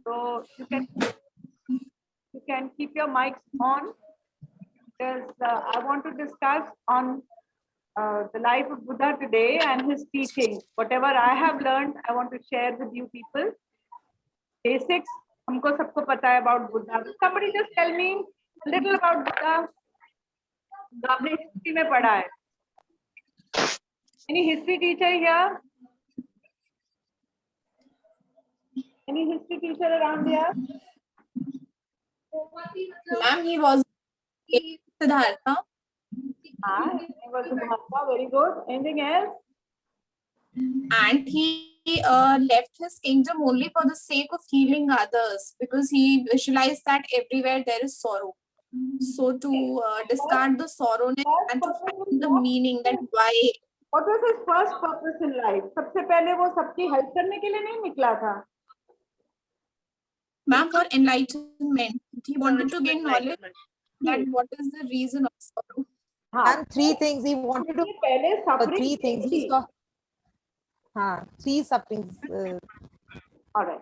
So you can keep your mics on, because I want to discuss on the life of Buddha today and his teaching. Whatever I have learned, I want to share with you people. Basics, हमको सबको पता है about Buddha. Somebody just tell me a little about Buddha. जो आपने history में पढ़ा है. Any history teacher here? Any history teacher around here? Ma'am, he was Siddhartha. He was Siddhartha. Very good. Anything else? And he left his kingdom only for the sake of healing others, because he visualized that everywhere there is sorrow. So to discard the sorrowness and to find the meaning that why. What was his first purpose in life? सबसे पहले वो सबकी help करने के लिए नहीं निकला था. Ma'am, for enlightenment, he wanted to gain knowledge that what is the reason of sorrow. And three things he wanted to. पहले suffering. Three things he saw. Three sufferings. All right.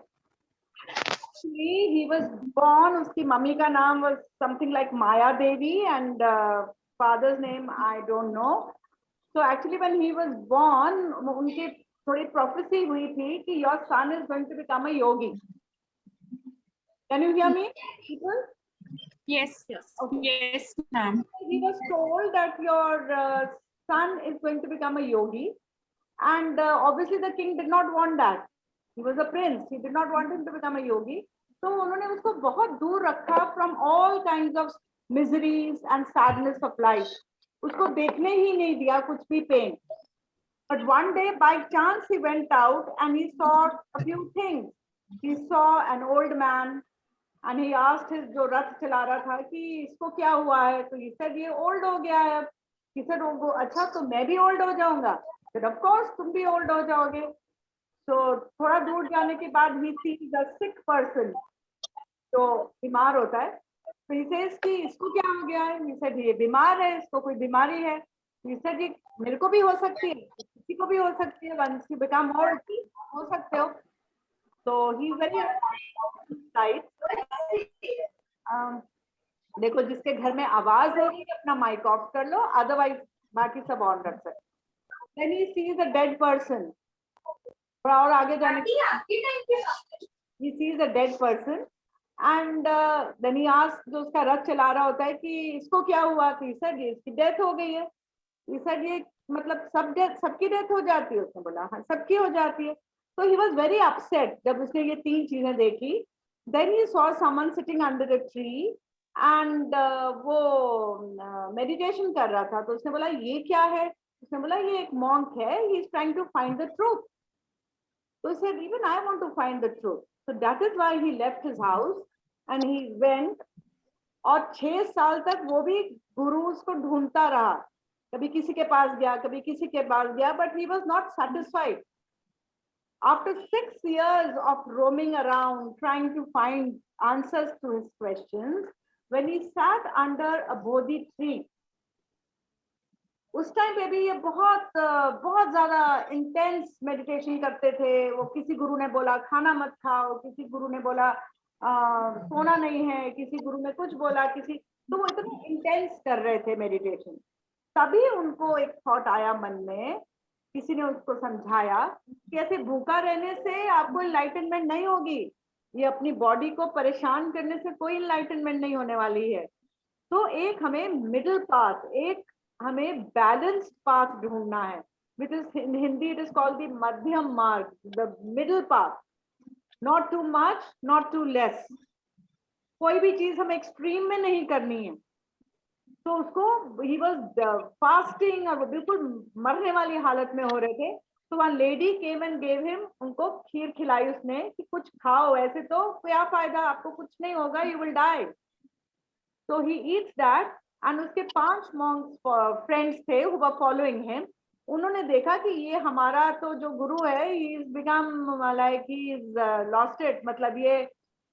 Actually, he was born. उसकी mummy का नाम was something like Maya Devi, and father's name I don't know. So actually, when he was born, उनकी थोड़ी prophecy हुई थी कि your son is going to become a yogi. Can you hear me, people? Yes, yes. Okay. Yes, ma'am. He was told that your son is going to become a yogi, and obviously the king did not want that. He was a prince. He did not want him to become a yogi. So उन्होंने उसको बहुत दूर रखा from all kinds of miseries and sadness of life. उसको देखने ही नहीं दिया कुछ भी pain. But one day, by chance, he went out and he saw a few things. He saw an old man, and he asked his जो रथ चला रहा था कि इसको क्या हुआ है. So he said ये old हो गया है. He said वो अच्छा तो मैं भी old हो जाऊंगा. He said of course तुम भी old हो जाओगे. So थोड़ा दूर जाने के बाद he sees a sick person. जो बीमार होता है. So he says कि इसको क्या हो गया है. He said ये बीमार है, इसको कोई बीमारी है. He said ये मेरे को भी हो सकती है, किसी को भी हो सकती है. Once you become old, हो सकते हो. So he's very tight. देखो जिसके घर में आवाज हो रही है अपना माइक ऑफ कर लो, अदरवाइज बाकी सब ऑन रख सकते. Then he sees a dead person. थोड़ा और आगे जाने के he sees a dead person, and then he asks जो उसका रथ चला रहा होता है कि इसको क्या हुआ. तो he said ये इसकी डेथ हो गई है. He said ये मतलब सबकी डेथ हो जाती है. उसने बोला हाँ सबकी हो जाती है. So he was very upset जब उसने ये तीन चीजें देखी. Then he saw someone sitting under a tree, and वो meditation कर रहा था. तो उसने बोला ये क्या है. उसने बोला ये एक monk है. He is trying to find the truth. So he said even I want to find the truth. So that is why he left his house and he went. और 6 साल तक वो भी गुरु उसको ढूंढता रहा. कभी किसी के पास गया, कभी किसी के पास गया, but he was not satisfied. After 6 years of roaming around trying to find answers to his questions, when he sat under a bodhi tree, उस टाइम पे भी ये बहुत ज्यादा इंटेंस मेडिटेशन करते थे. वो किसी गुरु ने बोला खाना मत खाओ, किसी गुरु ने बोला सोना नहीं है, किसी गुरु ने कुछ बोला, किसी तो वो इतने इंटेंस कर रहे थे मेडिटेशन. तभी उनको एक थॉट आया मन में. किसी ने उसको समझाया कि ऐसे भूखा रहने से आपको इनलाइटनमेंट नहीं होगी. ये अपनी बॉडी को परेशान करने से कोई इनलाइटनमेंट नहीं होने वाली है. तो एक हमें मिडिल पाथ, एक हमें बैलेंस्ड पाथ ढूंढना है. Which is in Hindi it is called the madhyam marg, the middle path. Not too much, not too less. कोई भी चीज हमें एक्सट्रीम में नहीं करनी है. तो उसको ही वाज फास्टिंग और वो बिल्कुल मरने वाली हालत में हो रहे थे. तो one lady came and gave him, उनको खीर खिलाई उसने कि कुछ खाओ, ऐसे तो क्या फायदा, आपको कुछ नहीं होगा, you will die. So he eats that, and उसके 5 monks friends थे who were following him. उन्होंने देखा कि ये हमारा तो जो गुरु है he is become like he is lost it, मतलब ये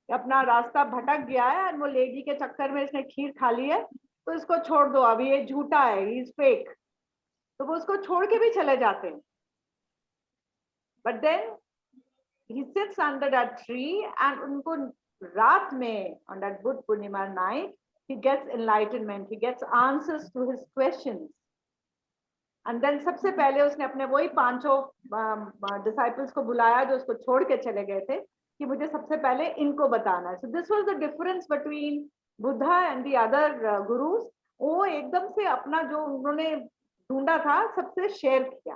अपना रास्ता भटक गया है. और वो लेडी के चक्कर में इसने खीर खा ली है, तो इसको छोड़ दो, अभी ये झूठा है, he is fake. तो वो उसको छोड़ के भी चले जाते हैं. But then he sits under that tree and उनको रात में on that Buddha Purnima night he gets enlightenment, he gets answers to his questions. And then सबसे पहले उसने अपने वही पांचों disciples को बुलाया जो उसको छोड़ के चले गए थे कि मुझे सबसे पहले इनको बताना है. So this was the difference between Buddha and the other gurus. वो एकदम से अपना जो उन्होंने ढूंढा था सबसे शेयर किया.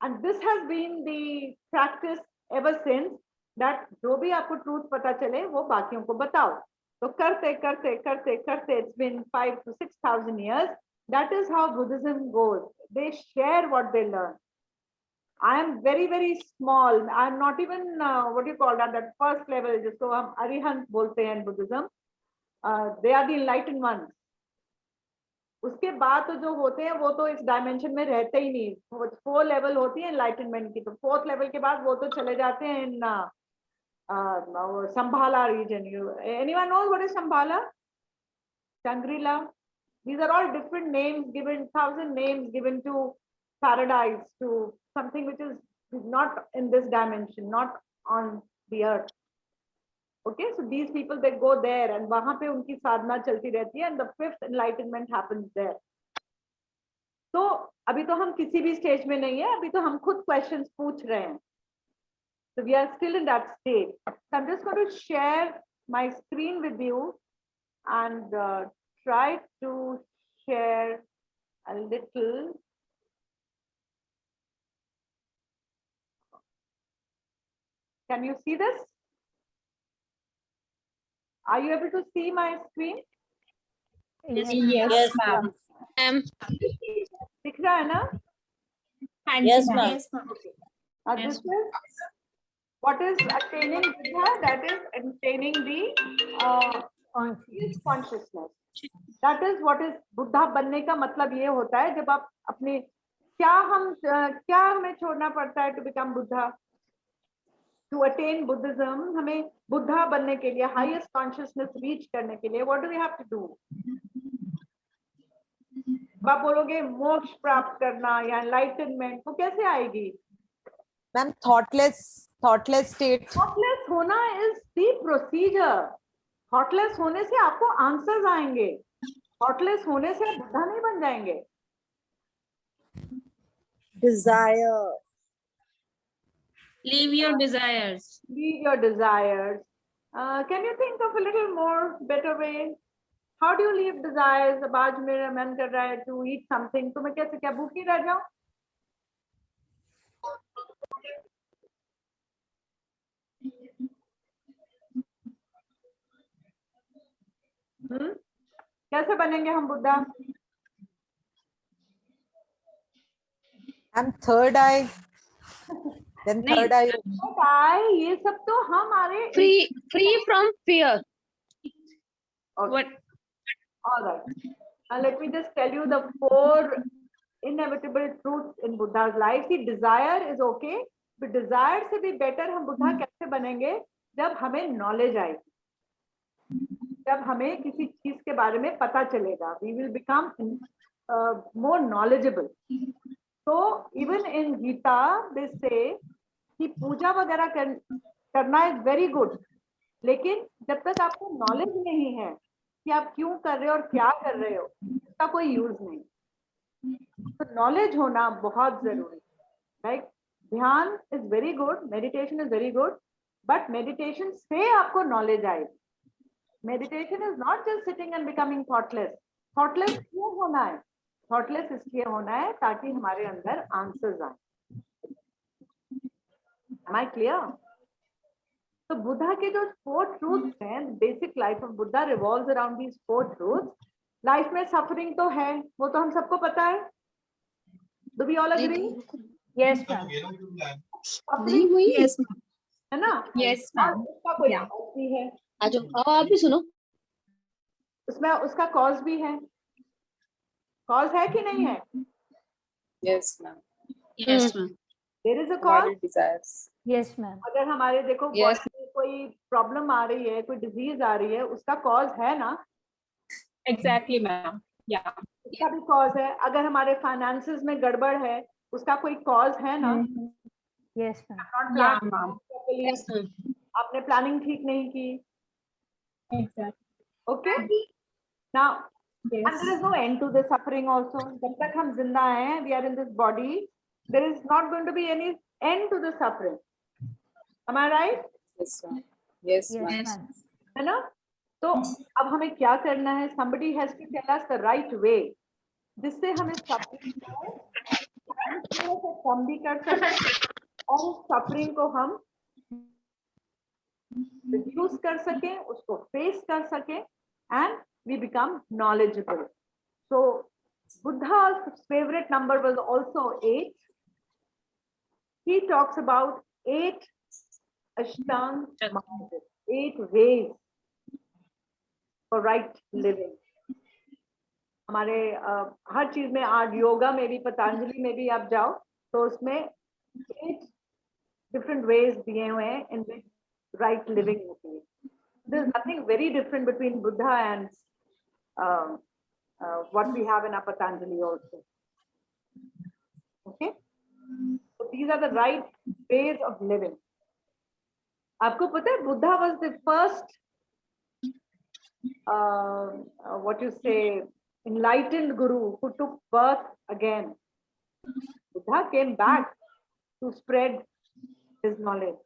And this has been the practice ever since, that जो भी आपको truth पता चले वो बाकियों को बताओ. तो करते करते करते करते it's been 5,000 to 6,000 years. That is how Buddhism goes. They share what they learn. I am very, very small. I am not even, what do you call that first level, जिसको हम अरिहंत बोलते हैं in Buddhism. They are the enlightened ones. उसके बाद तो जो होते हैं वो तो इस डायमेंशन में रहते ही नहीं. 4 लेवल होती है एनलाइटनमेंट की. तो 4th लेवल के बाद वो तो चले जाते हैं इन Shambhala region. Anyone knows what is Shambhala? Shangri-La? These are all different names given, 1,000 names given to paradise, to something which is not in this dimension, not on the earth. Okay, so these people, they go there and वहां पे उनकी साधना चलती रहती है and the 5th enlightenment happens there. तो अभी तो हम किसी भी स्टेज में नहीं है, अभी तो हम खुद क्वेश्चंस पूछ रहे हैं. So we are still in that stage. So I'm just going to share my screen with you and try to share a little. Can you see this? Are you able to see my screen? Yes, ma'am. दिख रहा है ना? Yes, ma'am. Yes, ma'am. This is what is attaining Buddha, that is attaining the consciousness. That is what is Buddha बनने का मतलब ये होता है जब आप अपने क्या हमें छोड़ना पड़ता है to become Buddha. To attain Buddhism, हमें बुद्धा बनने के लिए, highest consciousness reach करने के लिए, what do we have to do? आप बोलोगे मोक्ष प्राप्त करना या enlightenment, वो कैसे आएगी? Ma'am, thoughtless state. Thoughtless होना is the procedure. Thoughtless होने से आपको answers आएंगे. Thoughtless होने से आप बुद्धा नहीं बन जाएंगे. Desire. Leave your desires. Leave your desires. Can you think of a little more better way? How do you leave desires? अब आज मेरा मन कर रहा है to eat something. तो मैं कैसे, क्या भूखी रह जाऊं? कैसे बनेंगे हम Buddha? And third eye. Then third eye. ये सब तो हमारे Free from fear. Okay. What? All right. Now let me just tell you the 4 inevitable truths in Buddha's life. See, desire is okay, but desire से भी better हम बुद्धा कैसे बनेंगे? जब हमें knowledge आएगी, जब हमें किसी चीज के बारे में पता चलेगा. We will become more knowledgeable. So even in Gita they say कि पूजा वगैरह करना is very good, लेकिन जब तक आपको knowledge नहीं है कि आप क्यों कर रहे हो और क्या कर रहे हो, उसका कोई यूज नहीं. तो knowledge होना बहुत जरूरी. Like ध्यान is very good, meditation is very good, but meditation से आपको knowledge आएगी. Meditation is not just sitting and becoming thoughtless. Thoughtless क्यों होना है? Thoughtless इसलिए होना है ताकि हमारे अंदर answers आए. Am I clear? तो बुद्धा के जो 4 truths हैं, basic life of Buddha revolves around these 4 truths. Life में suffering तो है, वो तो हम सबको पता है. Do we all agree? Yes, ma'am. Suffering Yes, ma'am. है ना? Yes, ma'am. उसका कोई cause भी है. आप भी सुनो. उसमें उसका cause भी है. Cause है कि नहीं है? Yes, ma'am. Yes, ma'am. There is a cause. Body desires. Yes, ma'am. अगर हमारे देखो Yes. body में कोई प्रॉब्लम आ रही है, कोई डिजीज आ रही है, उसका कॉज है ना? Exactly, ma'am. Yeah. उसका भी कॉज है. अगर हमारे फाइनेंसेस में गड़बड़ है, उसका कोई कॉज है ना? Yes, ma'am. Yeah, Not ma'am. properly. Yes, ma'am. आपने प्लानिंग ठीक नहीं की. Exactly. Okay. Now, Yes. and there is no end to the suffering also. जब तक हम जिंदा हैं, we are in this body, there is not going to be any end to the suffering. Am I right? Yes, ma'am. Yes, ma'am. ma'am. है ना? तो अब हमें क्या करना है? Somebody has to tell us the right way, जिससे हमें suffering को हम थोड़ा सा कम भी कर सकें और उस suffering को हम reduce कर सकें, उसको face कर सकें, and we become knowledgeable. So Buddha's favorite number was also 8. He talks about 8 Ashtang Margas, 8 ways for right living. हमारे हर चीज में आज योगा में भी पतंजलि में भी आप जाओ तो उसमें 8 different ways दिए हुए हैं in which right living होती है. There is nothing very different between Buddha and what we have in our Patanjali also. Okay, so these are the right ways of living. आपको पता है Buddha was the first what you say enlightened guru who took birth again. Buddha came back to spread his knowledge.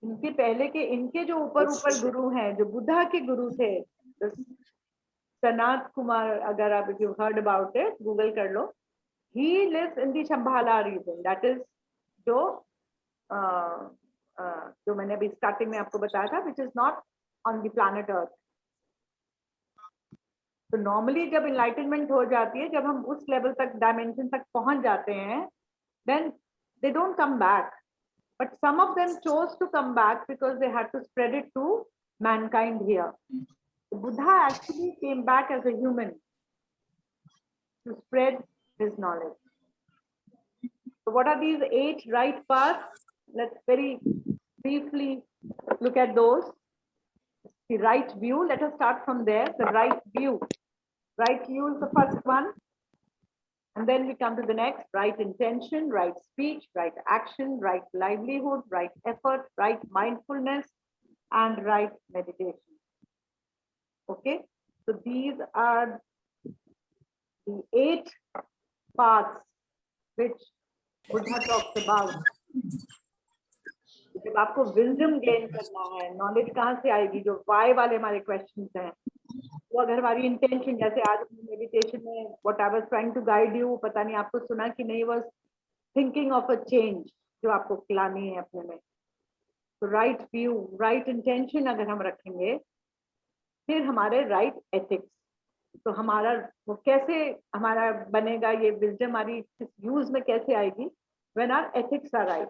इनके पहले के इनके जो ऊपर गुरु हैं, जो बुद्धा के गुरु थे, सनात कुमार, अगर आप if you heard about it, Google कर लो. He lives in the Shambhala region. That is जो जो मैंने अभी स्टार्टिंग में आपको बताया था, which is not on the planet Earth. तो नॉर्मली जब इनलाइटनमेंट हो जाती है, जब हम उस लेवल तक डायमेंशन तक पहुंच जाते हैं, then they don't come back, but some of them chose to come back because they had to spread it to mankind here. Buddha actually came back as a human to spread his knowledge. So what are these 8 right paths? Let's very briefly look at those. The right view, let us start from there. The right view. Right view is the first one. And then we come to the next. Right intention, right speech, right action, right livelihood, right effort, right mindfulness, and right meditation. Okay? So these are the 8 paths which Buddha talks about. जब आपको wisdom gain करना है, knowledge कहाँ से आएगी? जो Y वाले हमारे क्वेश्चंस हैं, वो अगर हमारी इंटेंशन, जैसे आज मेडिटेशन में what I was trying to guide you, पता नहीं आपको सुना कि नहीं, was thinking of a change जो आपको लानी है अपने में. तो राइट व्यू, राइट इंटेंशन अगर हम रखेंगे, फिर हमारे राइट एथिक्स. तो हमारा वो कैसे हमारा बनेगा, ये विजडम हमारी यूज में कैसे आएगी? When our ethics are right.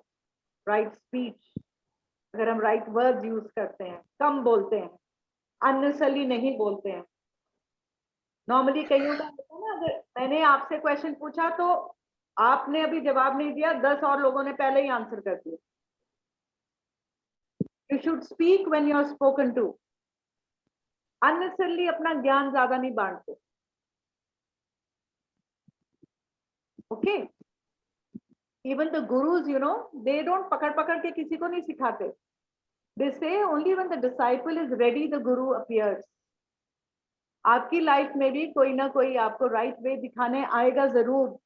Right speech, अगर हम राइट वर्ड्स यूज करते हैं, कम बोलते हैं, अननेसेसरली नहीं बोलते हैं. नॉर्मली कईयों का होता है ना, अगर मैंने आपसे क्वेश्चन पूछा तो आपने अभी जवाब नहीं दिया, 10 और लोगों ने पहले ही आंसर कर दिया. You should speak when you are spoken to. Unnecessarily अपना ज्ञान ज्यादा नहीं बांटते. Okay, even the gurus, you know, they don't पकड़ के किसी को नहीं सिखाते. They say only when the disciple is ready the guru appears. आपकी लाइफ में भी कोई ना कोई आपको राइट वे दिखाने आएगा जरूर,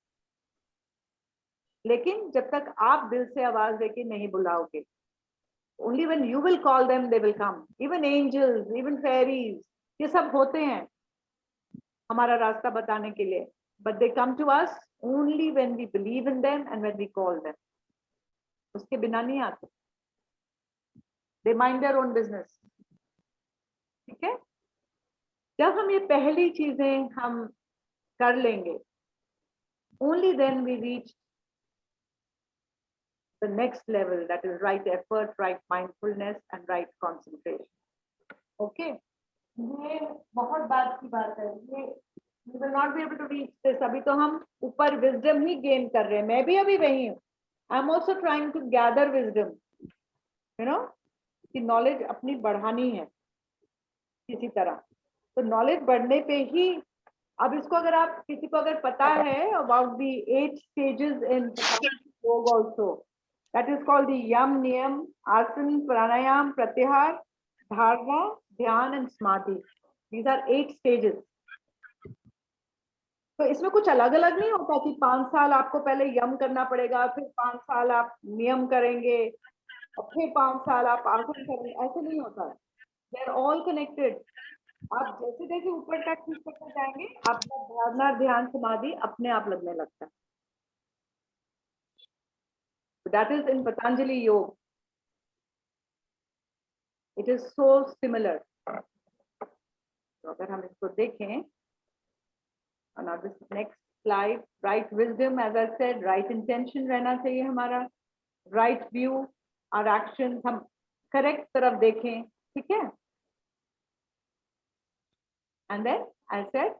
लेकिन जब तक आप दिल से आवाज देके नहीं बुलाओगे, only when you will call them they will come. Even angels, even fairies, ये सब होते हैं हमारा रास्ता बताने के लिए, but they come to us only when we believe in them and when we call them. उसके बिना नहीं आते. They mind their own business. ठीक है? जब हम ये पहली चीजें हम कर लेंगे, only then we reach the next level, that is right effort, right mindfulness, and right concentration. Okay? ये बहुत बात की बात है. ये we will not be able to reach this. अभी तो हम ऊपर wisdom ही gain कर रहे हैं. मैं भी अभी वही हूँ. I'm also trying to gather wisdom. You know, कि knowledge अपनी बढ़ानी है किसी तरह. तो knowledge बढ़ने पे ही, अब इसको अगर आप किसी को अगर पता है about the 8 stages in yoga also, That is called the Yam Niyam, Asan, Pranayam, Pratyahar, Dharana, Dhyan and Samadhi. These are 8 stages. तो इसमें कुछ अलग अलग नहीं होता कि 5 साल आपको पहले यम करना पड़ेगा, फिर 5 साल आप नियम करेंगे और फिर 5 साल आप आसन करेंगे, ऐसे नहीं होता है. They are all connected. आप जैसे जैसे ऊपर तक ठीक करते जाएंगे आपका धारणा ध्यान समाधि अपने आप लगने लगता है. That is in Patanjali Yoga. It is so similar. तो अगर हम इसको देखें, and now this next slide, right wisdom, as I said, right intention रहना चाहिए हमारा, right view, our actions हम correct तरफ देखें, ठीक है? And then I said,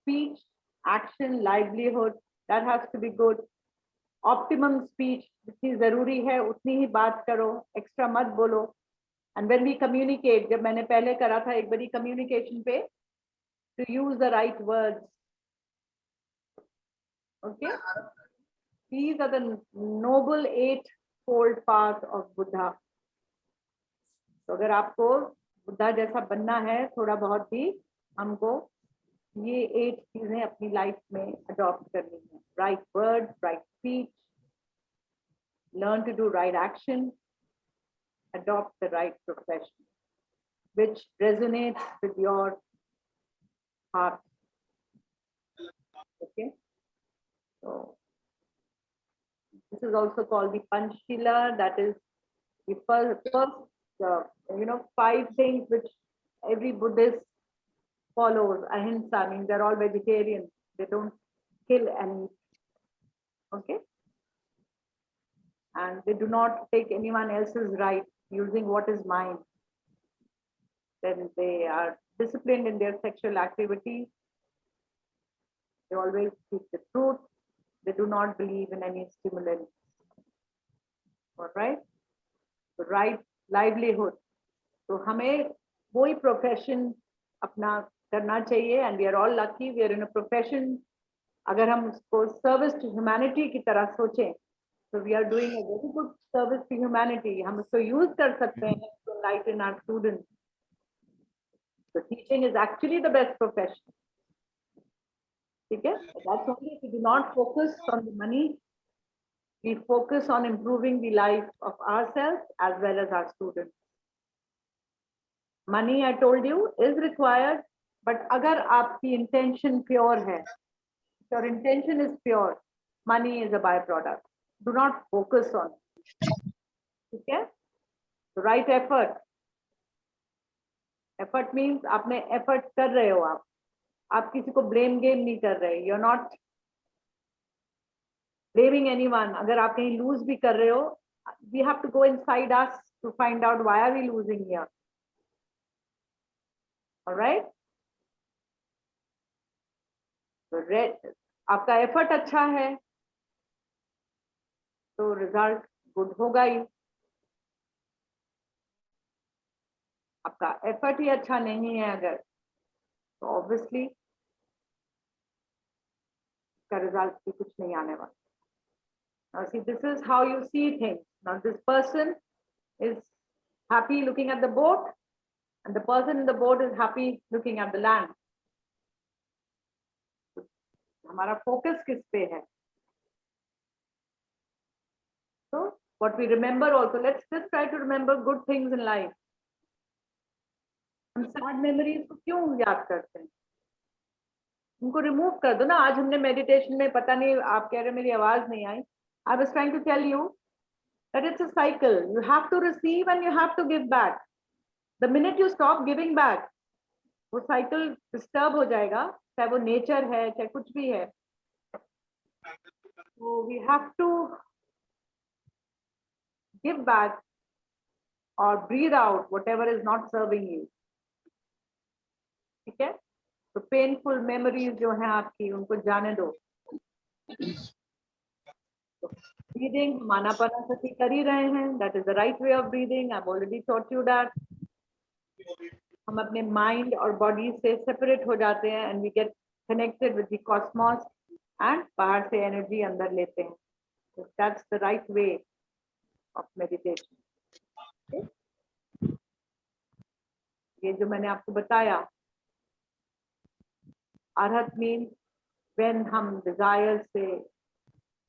speech, action, livelihood, that has to be good. Optimum speech, जितनी जरूरी है उतनी ही बात करो, extra मत बोलो. And when we communicate, जब मैंने पहले करा था एक बड़ी communication पे, to use the right words. Okay? These are the noble 8-fold path of Buddha. तो अगर आपको बुद्धा जैसा बनना है, थोड़ा बहुत भी हमको ये 8 चीजें अपनी लाइफ में अडॉप्ट करनी है. Right words, right speech, learn to do right action, adopt the right profession, which resonates with your heart. Okay? So this is also called the Panchshila. That is the first 5 things which every Buddhist follows. Ahimsa means they're all vegetarians. They don't kill and eat. Okay? And they do not take anyone else's right using what is mine. Then they are disciplined in their sexual activities. They always speak the truth. They do not believe in any stimulants. All right? So right livelihood. So हमें वही profession अपना करना चाहिए, and we are all lucky we are in a profession. अगर हम उसको service to humanity की तरह सोचें, so we are doing a very good service to humanity. हम उसको use कर सकते हैं to enlighten our students. So teaching is actually the best profession. Okay? That's only if we do not focus on the money, we focus on improving the life of ourselves as well as our students. Money, I told you, is required, but agar aapki intention pure hai, if your intention is pure, money is a byproduct. Do not focus on it. Okay? The right effort. Effort means आपने effort कर रहे हो आप किसी को blame game नहीं कर रहे. You're not blaming anyone. अगर आप कहीं lose भी कर रहे हो, we have to go inside us to find out why are we losing here. All right? So आपका effort अच्छा है, तो result good होगा ही. आपका effort ही अच्छा नहीं है अगर, तो obviously का result भी कुछ नहीं आने वाला. Now see, this is how you see things. Now this person is happy looking at the boat, and the person in the boat is happy looking at the land. हमारा focus किस पे है? So what we remember also, let's just try to remember good things in life. हम sad memories को क्यों याद करते हैं? उनको remove कर दो ना. आज हमने meditation में, पता नहीं आप कह रहे मेरी आवाज नहीं आई. I was trying to tell you that it's a cycle. You have to receive and you have to give back. The minute you stop giving back, वो cycle disturb हो जाएगा, चाहे वो nature है, चाहे कुछ भी है. So we have to give back or breathe out whatever is not serving you. ठीक है? तो painful memories जो हैं आपकी, उनको जाने दो. Breathing, Anapanasati कर ही रहे हैं. That is the right way of breathing. I've already taught you that. हम अपने mind और body से separate हो जाते हैं and we get connected with the cosmos and बाहर से energy अंदर लेते हैं. So that's the right way. of meditation. Okay? ये जो मैंने आपको बताया, arhat means when हम desire से,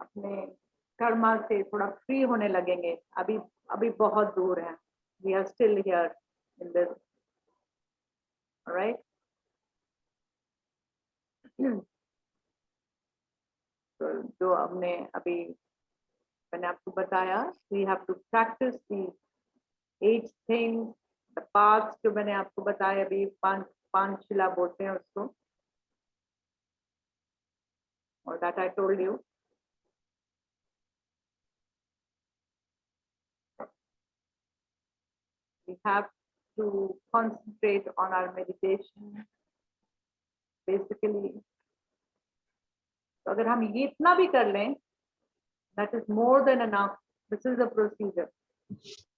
अपने कर्मा से थोड़ा फ्री होने लगेंगे. अभी बहुत दूर हैं. We are still here in this. All right. तो जो हमने अभी मैंने आपको बताया, we have to practice the 8 things, the paths जो मैंने आपको बताया अभी, पांच शिला बोलते हैं उसको, और that I told you. We have to concentrate on our meditation. Basically, तो अगर हम ये इतना भी कर लें, that is more than enough. This is the procedure.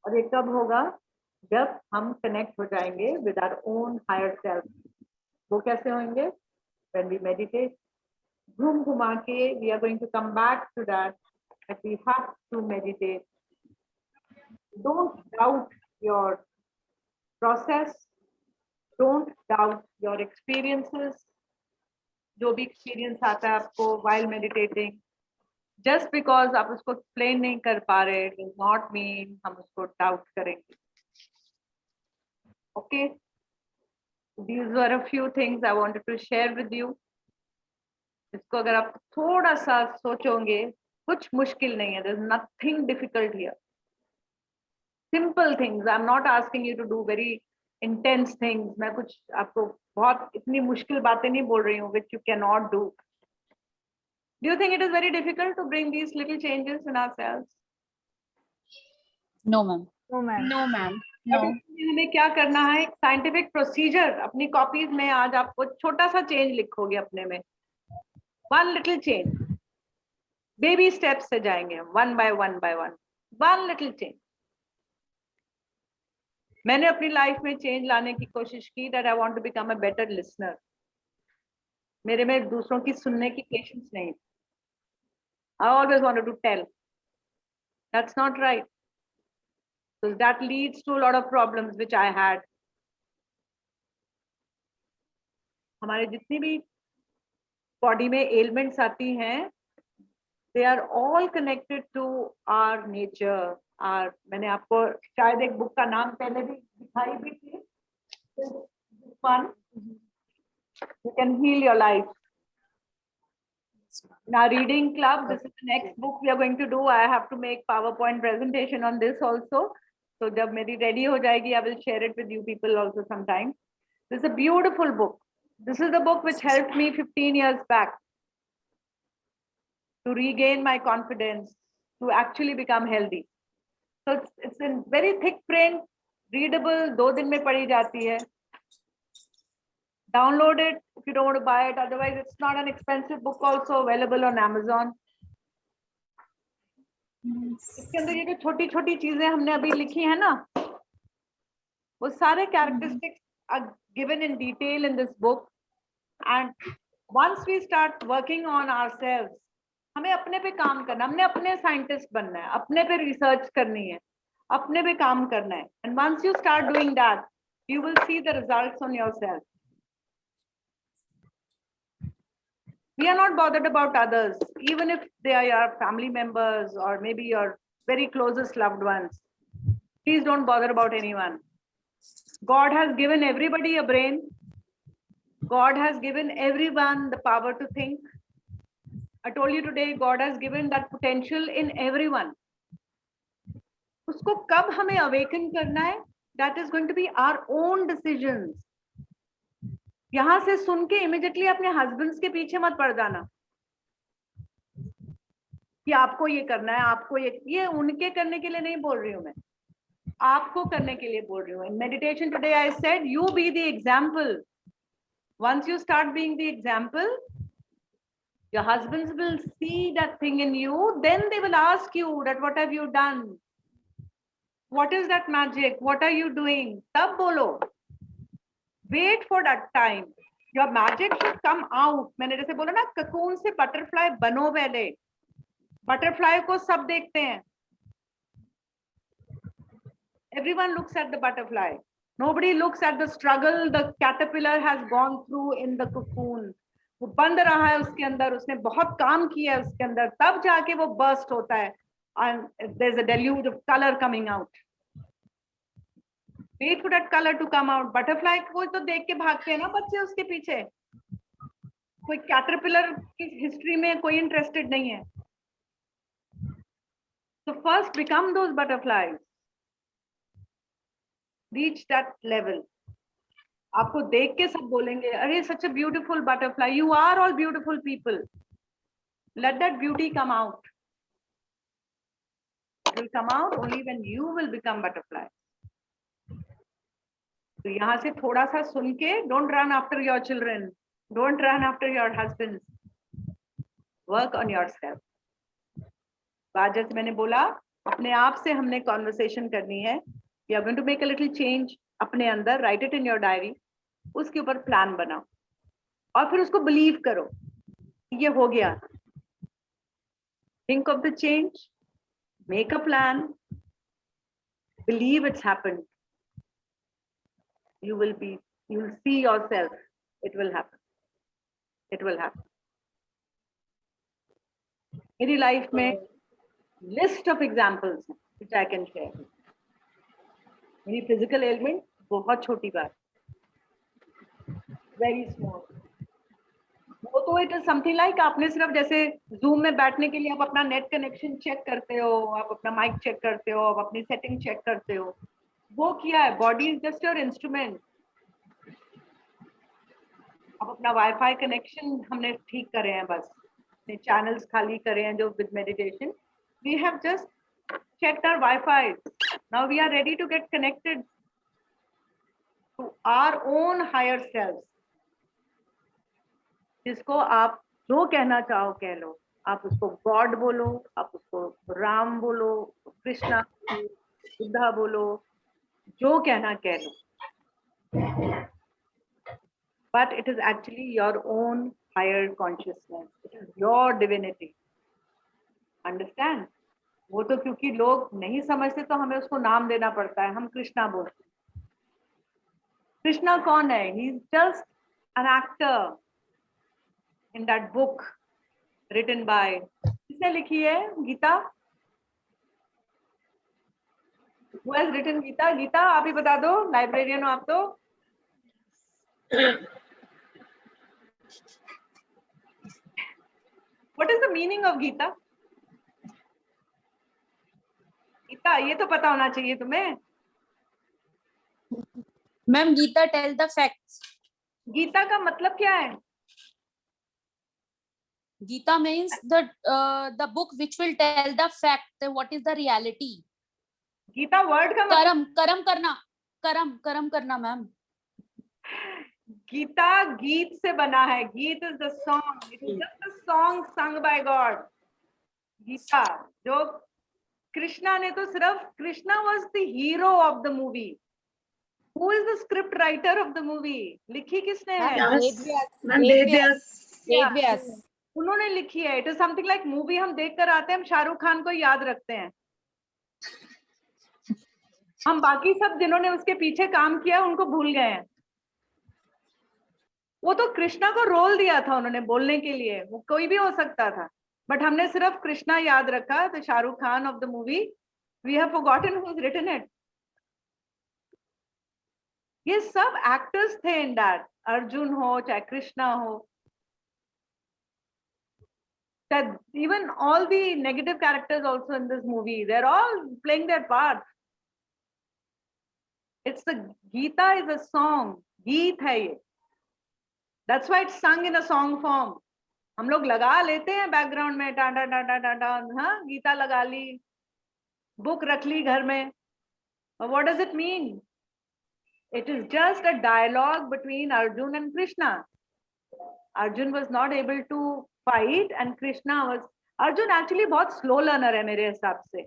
और ये कब होगा? जब हम connect हो जाएंगे with our own higher self. वो कैसे होंगे? When we meditate. घूम घुमा के we are going to come back to that we have to meditate. Don't doubt your process. Don't doubt your experiences. जो भी experience आता है आपको while meditating, just because आप उसको explain नहीं कर पा रहे, does not mean हम उसको doubt करेंगे. Okay, these were a few things I wanted to share with you. इसको अगर आप थोड़ा सा सोचोगे, कुछ मुश्किल नहीं है. There's nothing difficult here. Simple things. I'm not asking you to do very intense things. मैं कुछ आपको बहुत इतनी मुश्किल बातें नहीं बोल रही हूँ which you cannot do. Do you think it is very difficult to bring these little changes in ourselves? No, ma'am. No, ma'am. No, ma'am. But No. इसमें हमें क्या करना है? एक साइंटिफिक प्रोसीजर अपनी कॉपीज में आज आपको छोटा सा चेंज लिखोगे अपने में. One little change. Baby steps से जाएंगे हम, one by one. One little change. मैंने अपनी लाइफ में चेंज लाने की कोशिश की that I want to become a better listener. मेरे में दूसरों की सुनने की पेशेंस नहीं. I always wanted to tell. That's not right. So that leads to a lot of problems which I had. हमारे जितनी भी बॉडी में एलिमेंट्स आती हैं, they are all connected to our nature. मैंने आपको शायद एक बुक का नाम पहले भी दिखाई भी थी. This one, you can heal your life. In our reading club, this is the next book we are going to do. I have to make PowerPoint presentation on this also. So जब मेरी ready हो जाएगी, I will share it with you people also sometime. This is a beautiful book. This is the book which helped me 15 years back to regain my confidence, to actually become healthy. So it's in very thick print, readable, 2 दिन में पढ़ी जाती है. Download it if you don't want to buy it. Otherwise, it's not an expensive book, also available on Amazon. इसके अंदर ये जो छोटी छोटी चीजें हमने अभी लिखी है ना, वो सारे characteristics are given in detail in this book. And once we start working on ourselves, हमें अपने पे काम करना, हमने अपने साइंटिस्ट बनना है, अपने पे रिसर्च करनी है, अपने पे काम करना है. And once you start doing that, you will see the results on yourself. We are not bothered about others, even if they are your family members or maybe your very closest loved ones. Please don't bother about anyone. God has given everybody a brain. God has given everyone the power to think. I told you today, God has given that potential in everyone. उसको कब हमें awaken करना है? That is going to be our own decisions. यहाँ से सुन के immediately अपने husbands के पीछे मत पड़ जाना कि आपको ये करना है, आपको ये उनके करने के लिए नहीं बोल रही हूँ मैं, आपको करने के लिए बोल रही हूँ. In meditation today I said you be the example. Once you start being the example, your husbands will see that thing in you. Then they will ask you that what have you done? What is that magic? What are you doing? तब बोलो. Wait for that time. Your magic should come out. मैंने जैसे बोला ना, cocoon से butterfly बनो पहले. Butterfly को सब देखते हैं. Everyone looks at the butterfly. Nobody looks at the struggle the caterpillar has gone through in the cocoon. वो बंद रहा है उसके अंदर, उसने बहुत काम किया है उसके अंदर, तब जाके वो burst होता है and there's a deluge of color coming out. Wait for that color to come out. Butterfly को तो देख के भागते हैं ना बच्चे उसके पीछे. कोई caterpillar की history में कोई interested नहीं है. So first become those butterflies. Reach that level. आपको देख के सब बोलेंगे, अरे such a beautiful butterfly. You are all beautiful people. Let that beauty come out. It will come out only when you will become butterfly. तो यहाँ से थोड़ा सा सुन के, don't run after your children, don't run after your husbands. Work on yourself. आज जैसे मैंने बोला, अपने आप से हमने conversation करनी है. We are going to make a little change अपने अंदर. Write it in your diary. उसके ऊपर प्लान बनाओ और फिर उसको believe करो. ये हो गया. Think of the change. Make a plan. Believe it's happened. You will see yourself. It will happen. It will happen. मेरी लाइफ में list of examples which I can share. मेरी physical ailment बहुत छोटी बात, very small. वो तो it is something like आपने सिर्फ जैसे Zoom में बैठने के लिए आप अपना नेट कनेक्शन चेक करते हो, आप अपना माइक चेक करते हो, आप अपनी सेटिंग चेक करते हो, वो किया है. Body is just your instrument. अब अपना वाईफाई कनेक्शन हमने ठीक करे हैं, बस अपने चैनल्स खाली करे हैं जो with meditation. We have just checked our Wi-Fi. Now we are ready to get connected to our own higher selves. जिसको आप जो कहना चाहो कह लो. आप उसको गॉड बोलो, आप उसको राम बोलो, कृष्णा, बुद्धा बोलो, जो कहना कह लो. But it is actually your own higher consciousness. It is your divinity. Understand? वो तो क्योंकि लोग नहीं समझते तो हमें उसको नाम देना पड़ता है. हम कृष्णा बोलते हैं. कृष्णा कौन है? He is just an actor in that book written by, किसने लिखी है Gita? Who has written Gita? Gita आप ही बता दो, लाइब्रेरियन हो आप तो. What is the meaning of Gita? Gita ये तो पता होना चाहिए तुम्हें. Ma'am, Geeta tell the facts. Gita का मतलब क्या है? Geeta means the book which will tell the fact that what is the reality. Gita word का मतलब कर्म करना मैम. गीता गीत से बना है. Geet is the song. It is just a song sung by God. Gita जो कृष्णा ने तो सिर्फ, Krishna was the hero of the movie. Who is the script writer of the movie? लिखी किसने है? Yes. उन्होंने लिखी है. It is something like movie हम देख कर आते हैं, हम शाहरुख खान को याद रखते हैं. हम बाकी सब जिन्होंने उसके पीछे काम किया उनको भूल गए हैं. वो तो कृष्णा को रोल दिया था उन्होंने बोलने के लिए. वो कोई भी हो सकता था, बट हमने सिर्फ कृष्णा याद रखा. तो Shahrukh Khan of the movie, we have forgotten who has written it. ये सब एक्टर्स थे इन दैट. अर्जुन हो चाहे कृष्णा हो, that even all the negative characters also in this movie, they're all playing their part. It's the Gita is a song. गीत है ये. That's why it's sung in a song form. हम लोग लगा लेते हैं बैकग्राउंड में, डा डा डा डा डा डा. हाँ, गीता लगा ली, बुक रख ली घर में. What does it mean? It is just a dialogue between Arjun and Krishna. Arjun was not able to fight and Krishna was. Arjun actually बहुत slow learner है मेरे हिसाब से.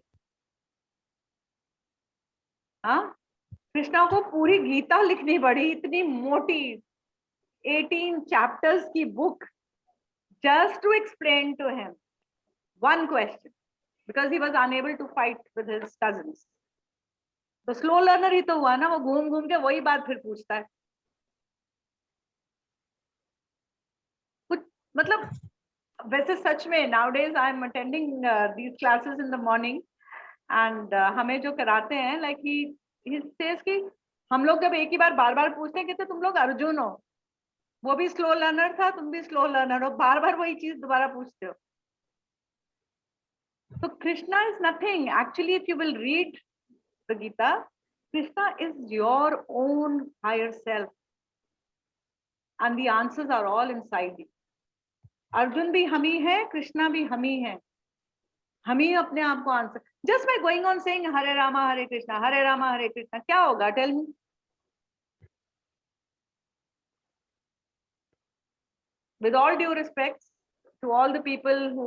हाँ, कृष्णा को पूरी गीता लिखनी पड़ी, इतनी मोटी 18 chapters की book, just to explain to him one question, because he was unable to fight with his cousins. तो स्लो लर्नर ही तो हुआ ना, वो घूम घूम के वही बात फिर पूछता है। कुछ मतलब वैसे सच में nowadays I am attending these classes in the morning and हमें जो कराते हैं लाइक ही सेज कि हम लोग जब एक ही बार बार बार पूछते हैं कि तो तुम लोग अर्जुन हो, वो भी स्लो लर्नर था, तुम भी स्लो लर्नर हो, बार बार वही चीज दोबारा पूछते हो। तो Krishna is nothing actually, if you will read the Gita, Krishna is your own higher self and the answers are all inside you. Arjun भी हम ही है, कृष्णा भी हम ही है, हम ही अपने आप को answer. Just by going on saying Hare Rama Hare Krishna, Hare Rama Hare Krishna, क्या होगा? Tell me. With all due respect to all the people who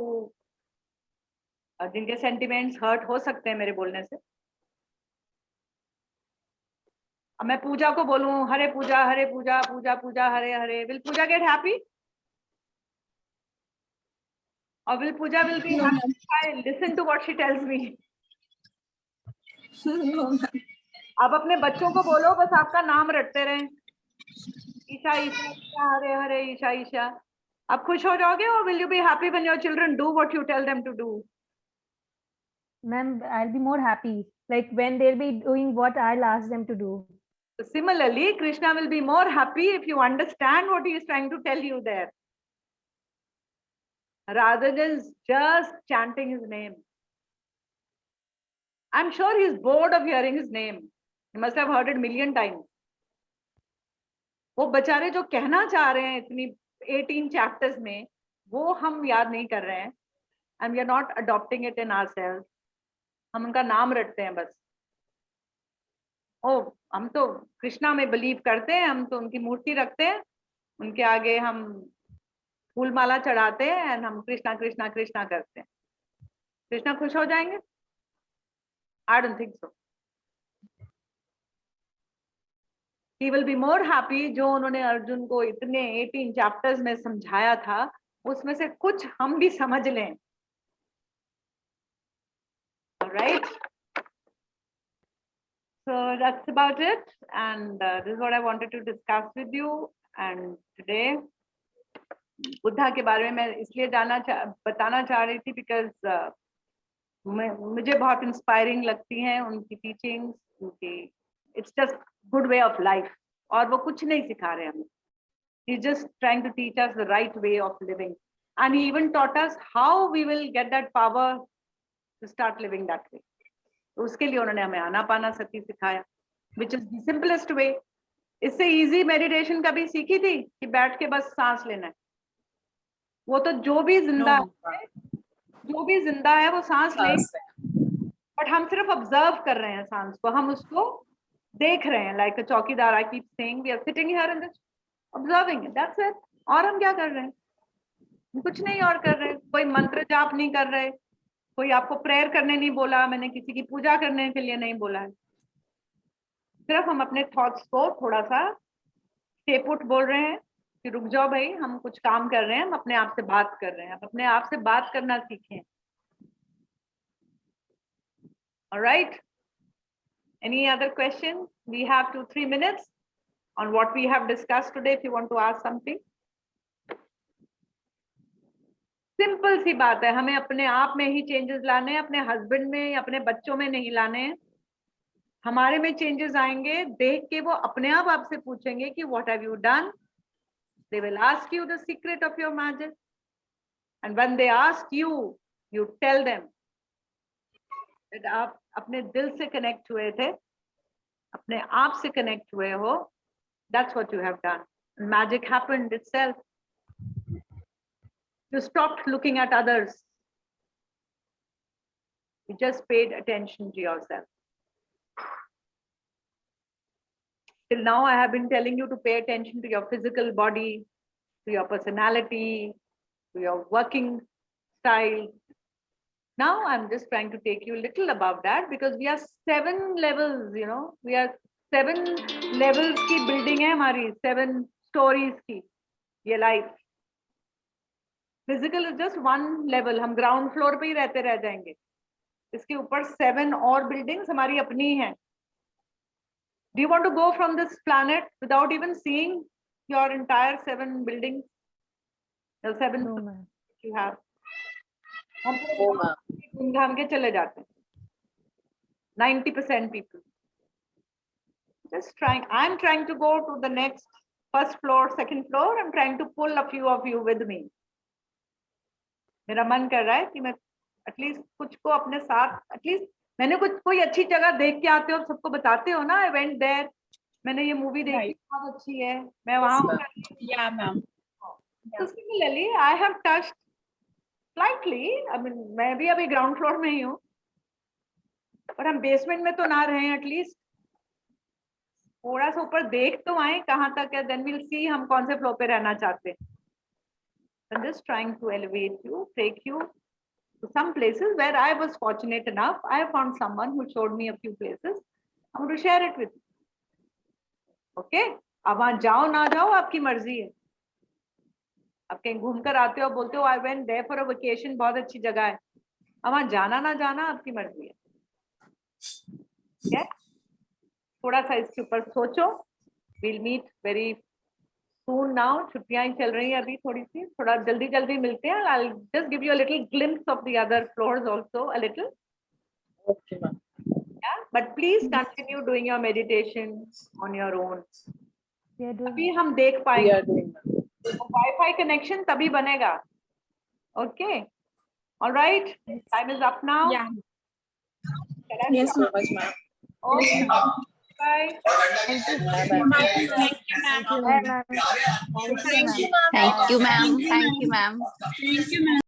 जिनके सेंटिमेंट्स हर्ट हो सकते हैं मेरे बोलने से, अब मैं पूजा को बोलूं Hare Puja Puja Puja Hare Hare, will Puja get happy? और will Puja will be No, happy ma'am. if I listen to what she tells me? No, ma'am. आप अपने बच्चों को बोलो बस आपका नाम रटते रहें, ईशा ईशा ईशा हरे हरे ईशा ईशा, आप खुश हो जाओगे? और will you be happy when your children do what you tell them to do? Ma'am, I'll be more happy like when they'll be doing what I'll ask them to do. So similarly, Krishna will be more happy if you understand what he is trying to tell you there, rather than just chanting his name. I'm sure he's bored of hearing his name. He must have heard it million times. वो बेचारे जो कहना चाह रहे हैं इतनी 18 chapters में, वो हम याद नहीं कर रहे हैं, and we are not adopting it in ourselves. हम उनका नाम रटते हैं बस। ओ हम तो कृष्णा में बिलीव करते हैं, हम तो उनकी मूर्ति रखते हैं, उनके आगे हम फूल माला चढ़ाते हैं एंड हम कृष्णा कृष्णा कृष्णा करते हैं। कृष्णा खुश हो जाएंगे? I don't think so. He will be more happy जो उन्होंने अर्जुन को इतने 18 चैप्टर्स में समझाया था, उसमें से कुछ हम भी समझ लें। Alright, so that's about it, and this is what I wanted to discuss with you. And today Buddha के बारे में मैं इसलिए बताना चाह रही थी बिकॉज मुझे बहुत इंस्पायरिंग लगती हैं उनकी टीचिंग्स, उनकी it's just good way of life, और वो कुछ नहीं सिखा रहे हमें, he just trying to teach us the right way of living, and he even taught us how we will get that power to start living that way. तो उसके लिए उन्होंने हमें आनापानासति सिखाया, which is the simplest way. इससे easy meditation कभी सीखी थी कि बैठ के बस सांस लेना है? वो तो जो भी जिंदा है वो सांस ले, बट हम सिर्फ ऑब्जर्व कर रहे हैं सांस को, हम उसको देख रहे हैं, like a chowkidar. I keep saying we are sitting here and just observing it, that's it. और हम क्या कर रहे हैं? कुछ नहीं और कर रहे हैं, कोई मंत्र जाप नहीं कर रहे, कोई आपको प्रेयर करने नहीं बोला, मैंने किसी की पूजा करने के लिए नहीं बोला है, सिर्फ हम अपने थॉट्स को थोड़ा सा स्टे पुट बोल रहे हैं कि रुक जाओ भाई, हम कुछ काम कर रहे हैं, हम अपने आप से बात कर रहे हैं। आप अपने आप से बात करना सीखें। Alright, any other question? We have 2-3 minutes on what we have discussed today if you want to ask something. Simple सी बात है, हमें अपने आप में ही चेंजेस लाने हैं, अपने हस्बैंड में, अपने बच्चों में नहीं लाने हैं। हमारे में चेंजेस आएंगे, देख के वो अपने आप आपसे पूछेंगे कि what have you done. They will ask you the secret of your magic, and when they ask you, you tell them that आप अपने दिल से कनेक्ट हुए थे, अपने आप से कनेक्ट हुए हो, that's what you have done. Magic happened itself. You stopped looking at others. You just paid attention to yourself. Till now, I have been telling you to pay attention to your physical body, to your personality, to your working style. Now, I'm just trying to take you a little above that because we are 7 levels, you know, we are 7 levels की building है हमारी, 7 stories की ये life. Physical is just 1 level, हम ground floor पे ही रहते रह जाएंगे। इसके ऊपर 7 और buildings हमारी अपनी हैं, Do you want to go from this planet without even seeing your entire 7 buildings? The 7 No, ma'am. you have. हम Oh, ma'am. घूम घाम के चले जाते हैं. 90% people. Just trying. I'm trying to go to the next first floor, second floor. I'm trying to pull a few of you with me. मेरा मन कर रहा है कि मैं एटलीस्ट कुछ को अपने साथ एटलीस्ट मैंने कुछ कोई अच्छी जगह देख के आते हो सबको बताते हो ना. I went there. मैंने ये मूवी देखी बहुत अच्छी है. मैं वहां Yeah, ma'am. तो similarly I have touched slightly. I mean मैं भी अभी ग्राउंड फ्लोर में ही हूँ पर हम बेसमेंट में तो ना रहे. एटलीस्ट थोड़ा सा ऊपर देख तो आए कहाँ तक है. देन विल सी हम कौन से फ्लोर पे रहना चाहते हैं. I'm just trying to elevate you, take you to some places where I was fortunate enough. I found someone who showed me a few places. I'm going to share it with you. Okay? अब वहां जाओ ना जाओ आपकी मर्जी है. आप कहीं घूम कर आते हो बोलते हो I went there for a vacation, बहुत अच्छी जगह है. अब वहां जाना ना जाना आपकी मर्जी है. Okay? थोड़ा सा इसके ऊपर सोचो. We'll meet very soon now. छुट्टियां ही चल रही हैं अभी थोड़ी सी. थोड़ा जल्दी जल्दी मिलते हैं. I'll just give you a little glimpse of the other floors also, a little. Okay, ma'am. Yeah, but please continue doing your meditation on your own. We are doing. अभी हम देख We पाएंगे. are doing, ma'am. Wi-Fi connection तभी बनेगा. Okay. All right. Time is up now. Yeah. Can I Yes, stop? So much, ma'am. Okay. Bye. Thank you. Bye-bye. Thank you, ma'am. Bye, ma'am. Thank you, ma'am. Thank you, ma'am. Thank you, ma'am. Thank you, ma'am.